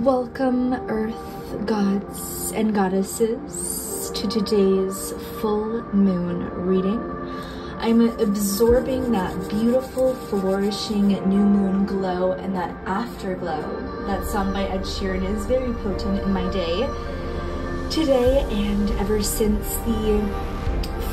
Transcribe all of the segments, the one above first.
Welcome, Earth gods and goddesses, to today's full moon reading. I'm absorbing that beautiful, flourishing new moon glow and that afterglow. That song by Ed Sheeran is very potent in my day today, and ever since the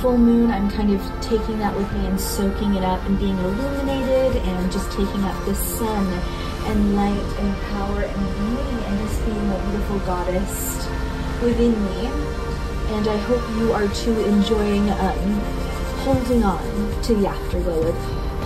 full moon, I'm kind of taking that with me and soaking it up and being illuminated and just taking up the sun and light and power and beauty and just being a beautiful goddess within me. And I hope you are too enjoying holding on to the afterglow.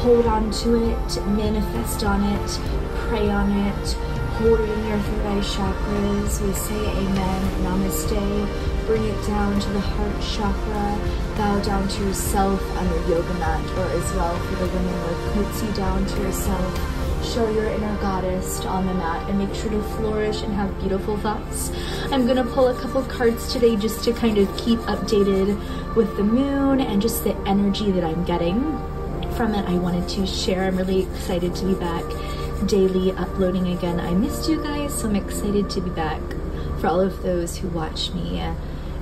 Hold on to it, manifest on it, pray on it, hold it in your third eye chakras. We say amen, namaste, bring it down to the heart chakra, bow down to yourself on your yoga mat, or as well for the women with curtsy down to yourself. Show your inner goddess on the mat and make sure to flourish and have beautiful thoughts. I'm gonna pull a couple cards today just to kind of keep updated with the moon and just the energy that I'm getting from it. I wanted to share. I'm really excited to be back daily uploading again. I missed you guys, so I'm excited to be back. For all of those who watch me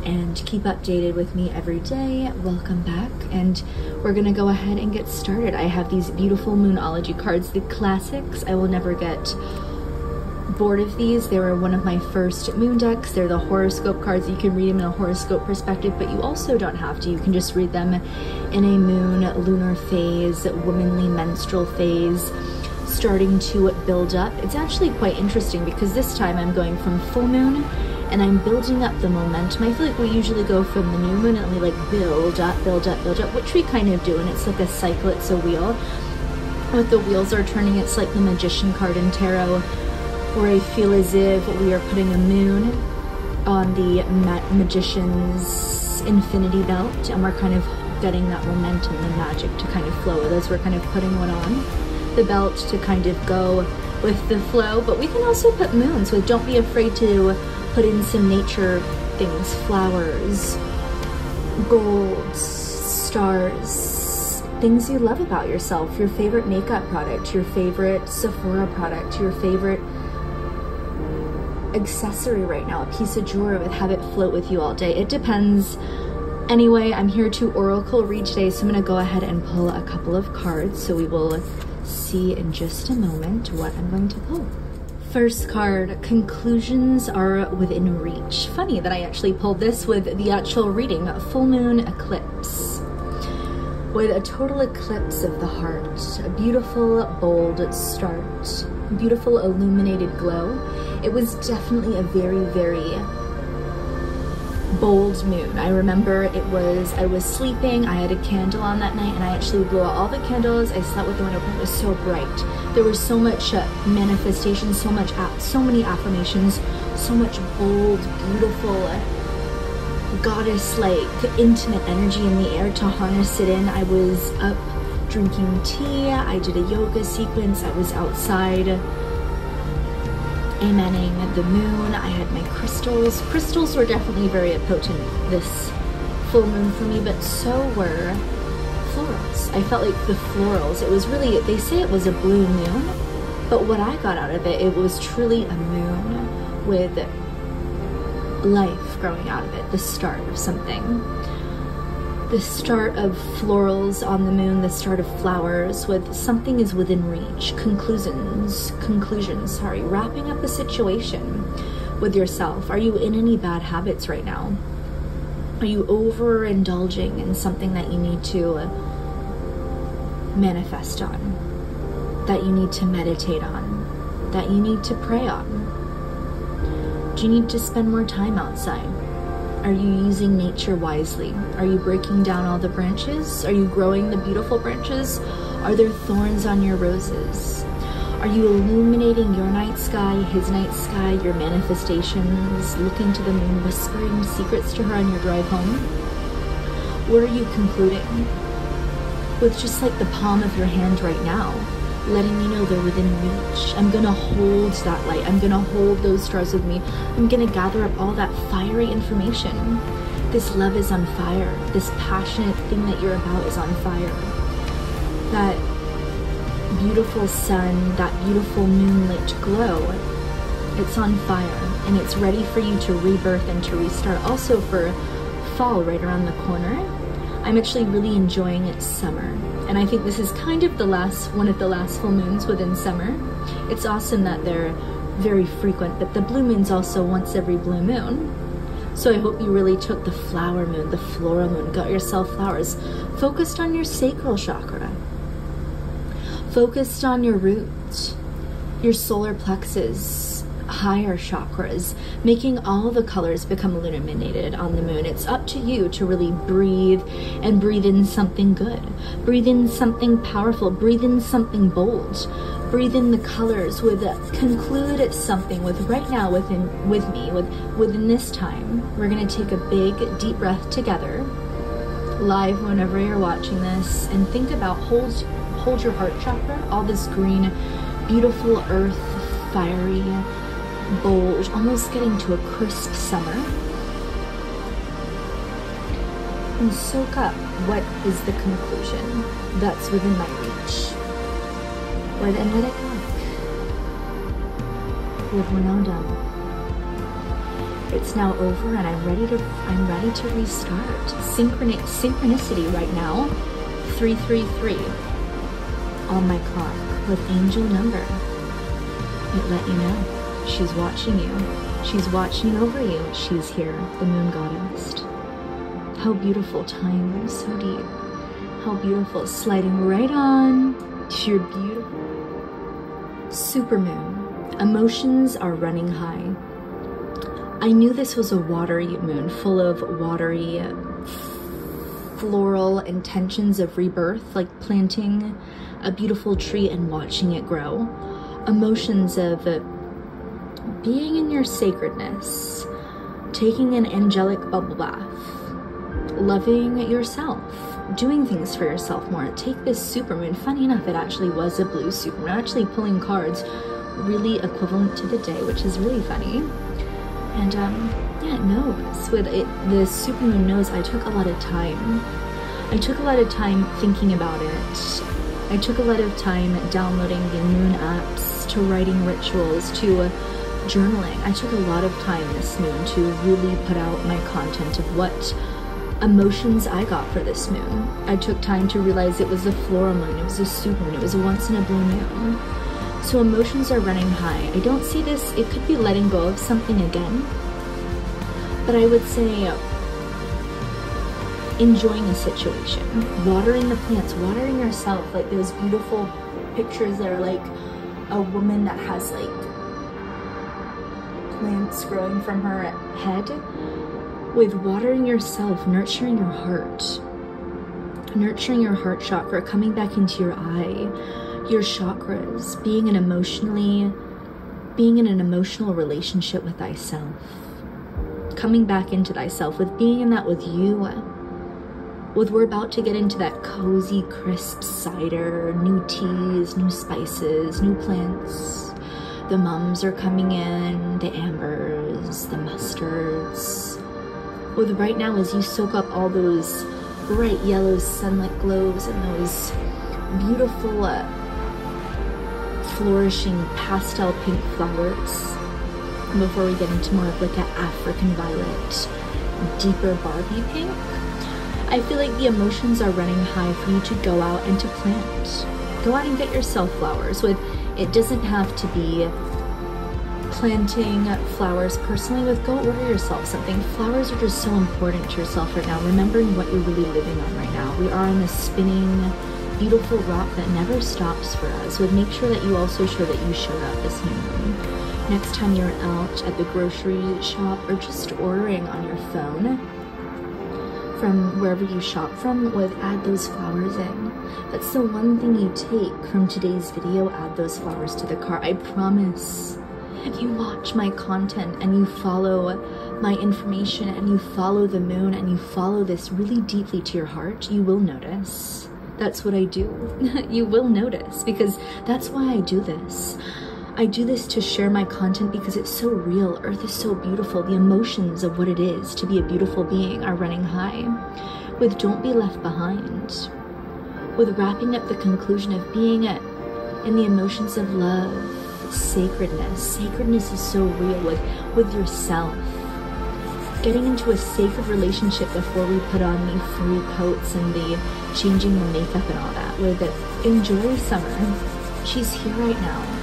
and keep updated with me every day, welcome back. And we're gonna go ahead and get started. I have these beautiful Moonology cards, the classics. I will never get bored of these. They were one of my first moon decks. They're the horoscope cards. You can read them in a horoscope perspective, but you also don't have to. You can just read them in a moon, lunar phase, womanly menstrual phase, starting to build up. It's actually quite interesting because this time I'm going from full moon and I'm building up the momentum. I feel like we usually go from the new moon and we like build up, which we kind of do, and it's like a cycle, it's a wheel. What the wheels are turning, it's like the Magician card in tarot, where I feel as if we are putting a moon on the Magician's infinity belt, and we're kind of getting that momentum, the magic to kind of flow with us. We're kind of putting one on the belt to kind of go with the flow, but we can also put moons, so don't be afraid to put in some nature things, flowers, gold, stars, things you love about yourself, your favorite makeup product, your favorite Sephora product, your favorite accessory right now, a piece of jewelry, have it float with you all day. It depends. Anyway, I'm here to oracle read today, so I'm gonna go ahead and pull a couple of cards, so we will see in just a moment what I'm going to pull. First card, conclusions are within reach. Funny that I actually pulled this with the actual reading, full moon eclipse. With a total eclipse of the heart, a beautiful, bold start, beautiful illuminated glow. It was definitely a very, very bold moon. I remember I was sleeping, I had a candle on that night, and I actually blew out all the candles. I slept with the window open. It was so bright. There was so much manifestation, so many affirmations, so much bold, beautiful, goddess-like, intimate energy in the air to harness it in. I was up drinking tea, I did a yoga sequence, I was outside amening the moon. I had my crystals. Crystals were definitely very potent this full moon for me, but so were florals. I felt like the florals, it was really, they say it was a blue moon, but what I got out of it, it was truly a moon with life growing out of it, the start of something. The start of florals on the moon, the start of flowers, with something is within reach. Conclusions, wrapping up a situation with yourself. Are you in any bad habits right now? Are you overindulging in something that you need to manifest on, that you need to meditate on, that you need to pray on? Do you need to spend more time outside? Are you using nature wisely? Are you breaking down all the branches? Are you growing the beautiful branches? Are there thorns on your roses? Are you illuminating your night sky, his night sky, your manifestations, looking to the moon, whispering secrets to her on your drive home? What are you concluding with just like the palm of your hand right now, letting me know they're within reach? I'm gonna hold that light. I'm gonna hold those stars with me. I'm gonna gather up all that fiery information. This love is on fire. This passionate thing that you're about is on fire. That beautiful sun, that beautiful moonlit glow It's on fire, and it's ready for you to rebirth and to restart. Also for fall right around the corner, I'm actually really enjoying summer. And I think this is kind of one of the last full moons within summer. It's awesome that they're very frequent, but the blue moon's also once every blue moon. So I hope you really took the flower moon, the floral moon, got yourself flowers, focused on your sacral chakra, focused on your root, your solar plexus, higher chakras, making all the colors become illuminated on the moon. It's up to you to really breathe and breathe in something good, breathe in something powerful, breathe in something bold, breathe in the colors with conclude something with right now within this time. We're going to take a big deep breath together live whenever you're watching this, and think about hold your heart chakra, all this green beautiful earth, fiery, bold, almost getting to a crisp summer, and soak up what is the conclusion that's within my reach. Let it go. We're now done. It's now over, and I'm ready to restart. Synchronicity right now, 333 on my clock with angel number. It let you know she's watching you. She's watching over you. She's here, the moon goddess. How beautiful, time so deep. How beautiful, sliding right on to your beautiful super moon. Emotions are running high. I knew this was a watery moon, full of watery, floral intentions of rebirth, like planting a beautiful tree and watching it grow. Emotions of being in your sacredness, taking an angelic bubble bath, loving yourself, doing things for yourself more. Take this supermoon. Funny enough, it actually was a blue supermoon. Actually pulling cards really equivalent to the day, which is really funny. And yeah, it knows. With it, the supermoon knows I took a lot of time. I took a lot of time thinking about it. I took a lot of time downloading the moon apps, to writing rituals, to journaling. I took a lot of time this moon to really put out my content of what emotions I got for this moon. I took time to realize it was a floral moon, it was a super moon, it was a once in a blue moon. So emotions are running high. I don't see this, it could be letting go of something again, but I would say enjoying a situation, watering the plants, watering yourself. Like those beautiful pictures that are like a woman that has like plants growing from her head. With watering yourself, nurturing your heart chakra, coming back into your eye, your chakras, being in an emotional relationship with thyself, coming back into thyself, with being in that with you, we're about to get into that cozy, crisp cider, new teas, new spices, new plants. The mums are coming in, the ambers, the mustards. With right now, as you soak up all those bright yellow sunlit glows and those beautiful flourishing pastel pink flowers, before we get into more of like an African violet, deeper Barbie pink, I feel like the emotions are running high for you to go out and to plant. Go out and get yourself flowers. It doesn't have to be planting flowers personally. Go order yourself something. Flowers are just so important to yourself right now, remembering what you're really living on right now. We are on this spinning, beautiful rock that never stops for us. Make sure that you also show that you showed up this new moon. Next time you're out at the grocery shop or just ordering on your phone from wherever you shop from, add those flowers in. That's the one thing you take from today's video, add those flowers to the cart. I promise. If you watch my content and you follow my information and you follow the moon and you follow this really deeply to your heart, you will notice. That's what I do. You will notice, because that's why I do this. I do this to share my content because it's so real. Earth is so beautiful. The emotions of what it is to be a beautiful being are running high. Don't be left behind. Wrapping up the conclusion of being in the emotions of love, sacredness. Sacredness is so real with yourself. Getting into a sacred relationship before we put on the free coats and the changing the makeup and all that. With it, enjoy summer. She's here right now.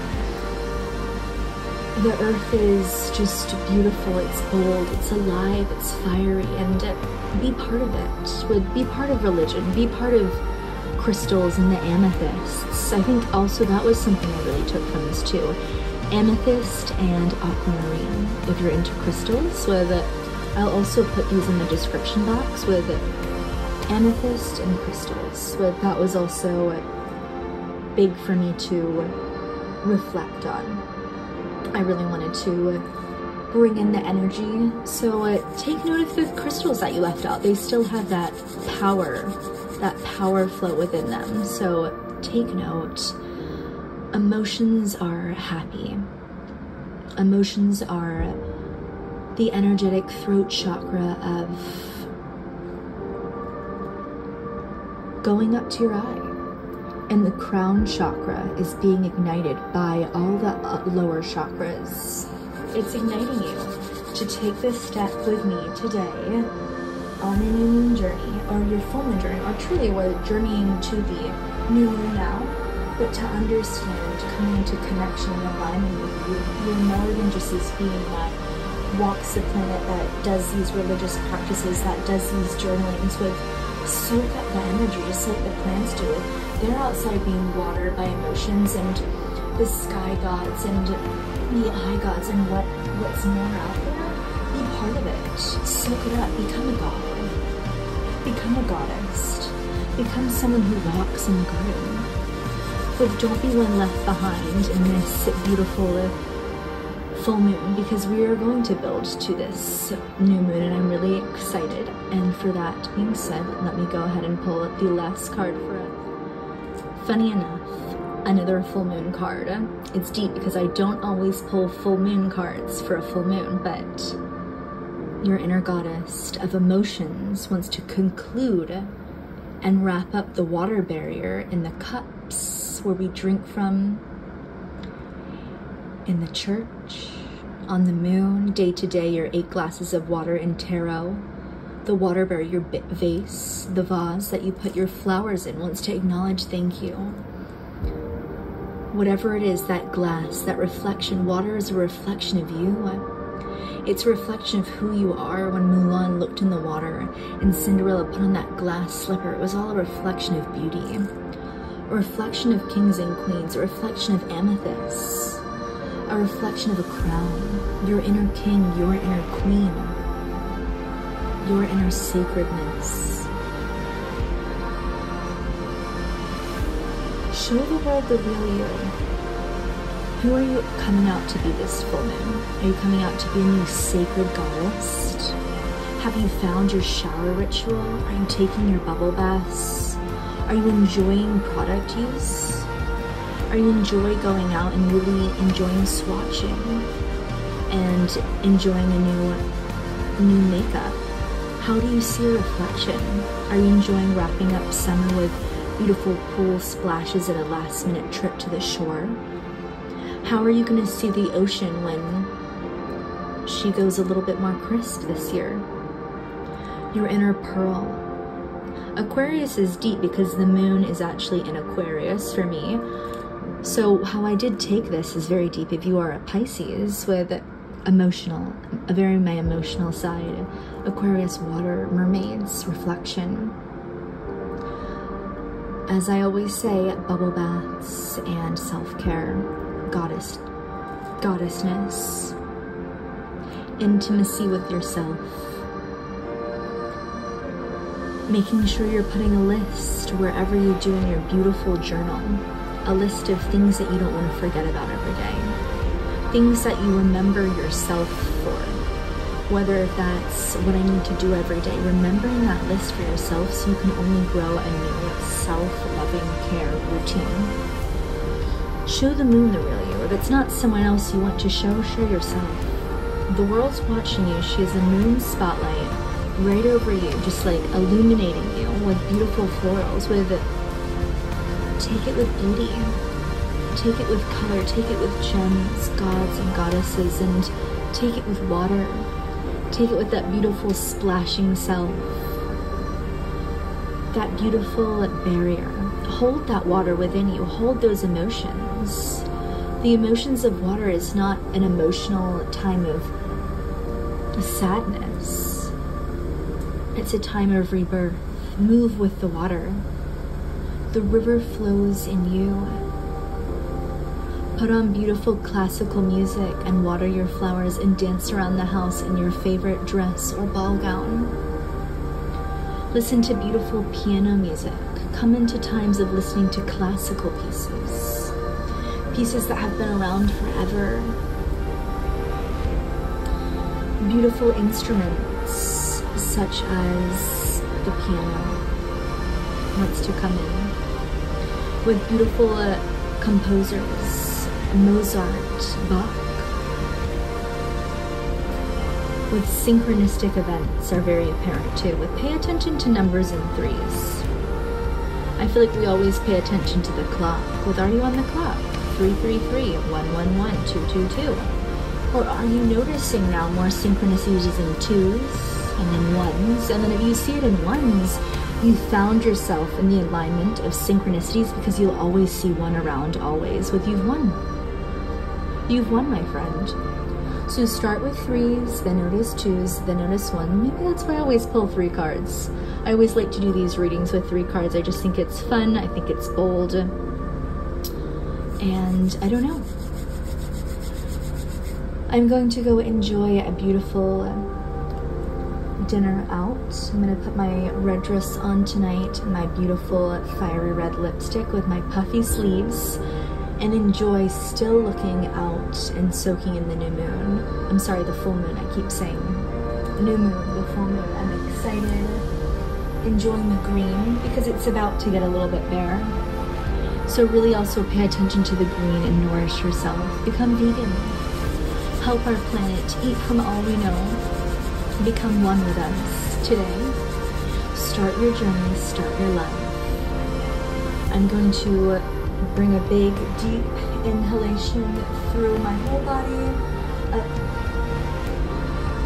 The earth is just beautiful, it's bold, it's alive, it's fiery, and be part of it. Be part of religion, be part of crystals and the amethysts. I think also that was something I really took from this too. Amethyst and aquamarine, if you're into crystals. I'll also put these in the description box with amethyst and crystals. That was also big for me to reflect on. I really wanted to bring in the energy. So take note of the crystals that you left out. They still have that power flow within them. So take note. Emotions are happy. Emotions are the energetic throat chakra of going up to your eye. And the crown chakra is being ignited by all the lower chakras. It's igniting you to take this step with me today on a new moon journey, or your full moon journey, or truly we're journeying to the new moon now, but to understand, coming into connection and alignment with you. You're more than just this being that walks the planet, that does these religious practices, that does these journalings with soak up the energy, just like the plants do. They're outside being watered by emotions and the sky gods and the eye gods and what's more out there. Be part of it. Soak it up. Become a god. Become a goddess. Become someone who walks in the garden. But don't be one left behind in this beautiful full moon, because we are going to build to this new moon, and I'm really excited. And for that being said, let me go ahead and pull the last card for it. Funny enough, another full moon card. It's deep because I don't always pull full moon cards for a full moon, but your inner goddess of emotions wants to conclude and wrap up the water barrier in the cups where we drink from, in the church, on the moon, day to day, your 8 glasses of water in tarot. The water barrier, your vase, the vase that you put your flowers in, wants to acknowledge thank you. Whatever it is, that glass, that reflection, water is a reflection of you. It's a reflection of who you are. When Mulan looked in the water and Cinderella put on that glass slipper, it was all a reflection of beauty. A reflection of kings and queens, a reflection of amethysts, a reflection of a crown, your inner king, your inner queen, your inner sacredness. Show the world the real you. Who are you coming out to be this full moon? Are you coming out to be a new sacred goddess? Have you found your shower ritual? Are you taking your bubble baths? Are you enjoying product use? Are you enjoying going out and really enjoying swatching and enjoying a new makeup? How do you see a reflection? Are you enjoying wrapping up summer with beautiful pool splashes at a last minute trip to the shore? How are you going to see the ocean when she goes a little bit more crisp this year? Your inner pearl. Aquarius is deep because the moon is actually in Aquarius for me. So how I did take this is very deep. If you are a Pisces with emotional, a very my emotional side, Aquarius, water, mermaids, reflection. As I always say, bubble baths and self-care, goddessness, intimacy with yourself, making sure you're putting a list wherever you do in your beautiful journal, a list of things that you don't want to forget about every day, things that you remember yourself for, whether that's what I need to do every day, remembering that list for yourself so you can only grow a new self-loving care routine. Show the moon the real you. If it's not someone else you want to show yourself. The world's watching you. She has a moon spotlight right over you, just like illuminating you with beautiful florals, take it with beauty. Take it with color, take it with gems, gods and goddesses, and take it with water. Take it with that beautiful splashing self, that beautiful barrier. Hold that water within you, hold those emotions. The emotions of water is not an emotional time of sadness. It's a time of rebirth. Move with the water. The river flows in you. Put on beautiful classical music and water your flowers and dance around the house in your favorite dress or ball gown. Listen to beautiful piano music. Come into times of listening to classical pieces. Pieces that have been around forever. Beautiful instruments such as the piano wants to come in. With beautiful composers. Mozart, Bach. With synchronistic events are very apparent too. With pay attention to numbers and threes. I feel like we always pay attention to the clock. With are you on the clock? 333, 111, 222. Or are you noticing now more synchronicities in twos and in ones? And then if you see it in ones, you found yourself in the alignment of synchronicities because you'll always see one around always. With you've won. You've won, my friend. So start with threes, then notice twos, then notice one. Maybe that's why I always pull 3 cards. I always like to do these readings with 3 cards. I just think it's fun. I think it's bold. And I don't know. I'm going to go enjoy a beautiful dinner out. I'm gonna put my red dress on tonight, my beautiful fiery red lipstick with my puffy sleeves, and enjoy still looking out and soaking in the new moon. I'm sorry, the full moon, I keep saying. New moon, the full moon. I'm excited, enjoying the green because it's about to get a little bit bare. So really also pay attention to the green and nourish yourself. Become vegan. Help our planet, eat from all we know. Become one with us today. Start your journey, start your life. I'm going to bring a big, deep inhalation through my whole body, up,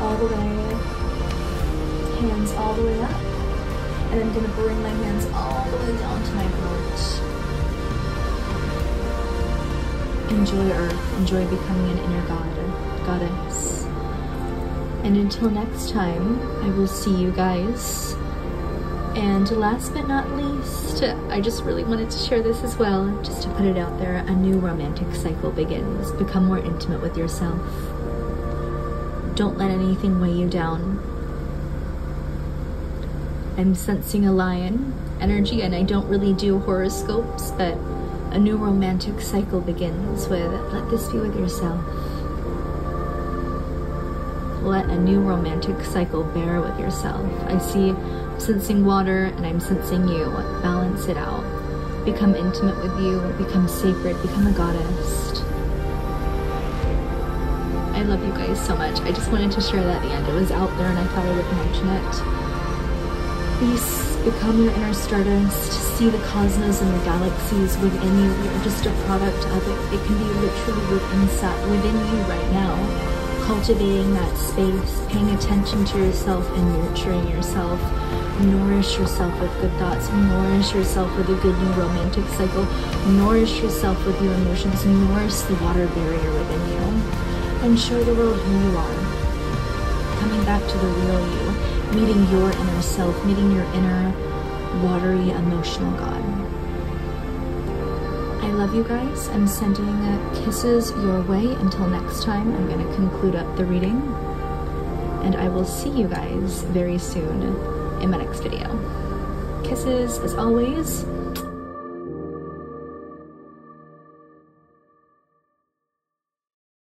all the way, hands all the way up, and I'm going to bring my hands all the way down to my throat. Enjoy Earth, enjoy becoming an inner goddess. And until next time, I will see you guys. And last but not least, I just really wanted to share this as well, just to put it out there. A new romantic cycle begins. Become more intimate with yourself. Don't let anything weigh you down. I'm sensing a lion energy, and I don't really do horoscopes, but a new romantic cycle begins with, let this be with yourself. Let a new romantic cycle bear with yourself. I see sensing water and I'm sensing you. Balance it out. Become intimate with you. Become sacred. Become a goddess. I love you guys so much. I just wanted to share that at the end. It was out there and I thought I would mention it. Peace. Become your inner stardust. See the cosmos and the galaxies within you. We are just a product of it. It can be literally within you right now. Cultivating that space, paying attention to yourself and nurturing yourself. Nourish yourself with good thoughts. Nourish yourself with a good new romantic cycle. Nourish yourself with your emotions. Nourish the water barrier within you. And show the world who you are. Coming back to the real you. Meeting your inner self. Meeting your inner watery emotional God. I love you guys. I'm sending kisses your way. Until next time, I'm going to conclude up the reading. And I will see you guys very soon in my next video. Kisses as always.